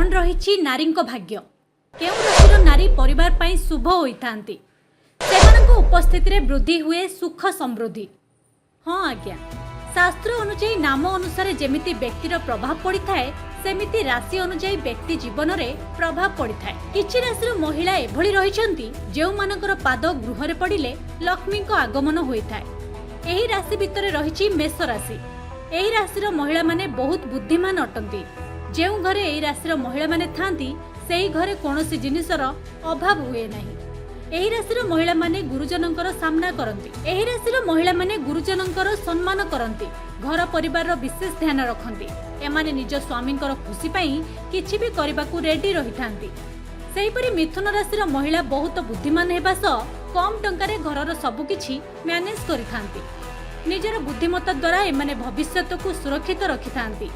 कौन रही नारी भाग्य केउ राशि नारी परिवार पाई शुभ होता उपस्थिति वृद्धि हुए सुख समृद्धि। हाँ आज्ञा, शास्त्र अनुजाई नाम अनुसार जेमिति व्यक्तिर प्रभाव पड़ी थाए सेमिति राशि अनुजाई व्यक्ति जीवन में प्रभाव पड़ी थाए। किछि राशि महिला एभली रहिसंती जेउ मानकर पाद गृह रे पड़िले लक्ष्मी को आगमन होइथाए। एही राशि भितर रहिछि मेष राशि। एही राशिर महिला माने बहुत बुद्धिमान अटंती। जेउ घरे एही राशिर महिला माने थांती सेही घरे कोनोसी जिनिसर अभाव हुए नाही। एही राशिर महिला माने गुरुजनकर सामना करती। एही राशिर महिला माने गुरुजनकर सम्मान करती। घर परिवार विशेष ध्यान रखती। एमाने निज स्वामींकर खुशी पाई किछि भी करबाकू रेडी रहिथांती। सेहीपरि मिथुन राशिर महिला बहुत बुद्धिमान हेबा सह कम टंकारे घरर सबु किछि मैनेज करिथांती। निजर बुद्धिमत्ता द्वारा एमाने भविष्यत को सुरक्षित रखिथांती।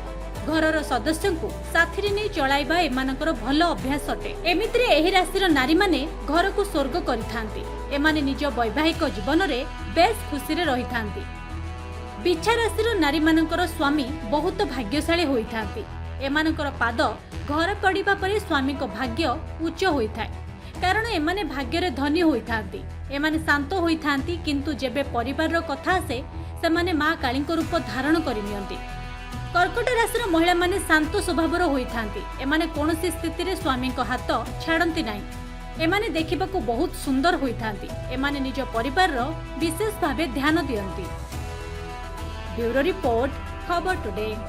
घरर सदस्य को साथी नहीं चलाइबा एमानकर भल अभ्यास अटे। एमितिरे एही राशिर नारी माने घर को स्वर्ग करिथांती। एमाने निज वैवाहिक जीवन रे बेस खुशी रे रहिथांती। बिछा राशिर नारी मानकर स्वामी बहुत भाग्यशाली होइथांती। एमानकर पाद घर पड़िबा परे स्वामी को भाग्य उच्च होइथाय, कारण एमाने भाग्य रे धनी होइथांती। एमाने शांत होइथांती, किंतु जेबे परिवार कथा आसे सेमाने मां काली को रूप धारण करिनियंती। कर्कट राशिर महिला माने शांत स्वभावर होइथांती। एमाने कोनोसी स्थिति रे स्वामी को हाथ छाड़ती नाही। एमाने देखिबाकू बहुत सुंदर होइथांती। एमाने निज परिवार रो विशेष भावे ध्यान दियंती। ब्यूरो रिपोर्ट, खबर टुडे।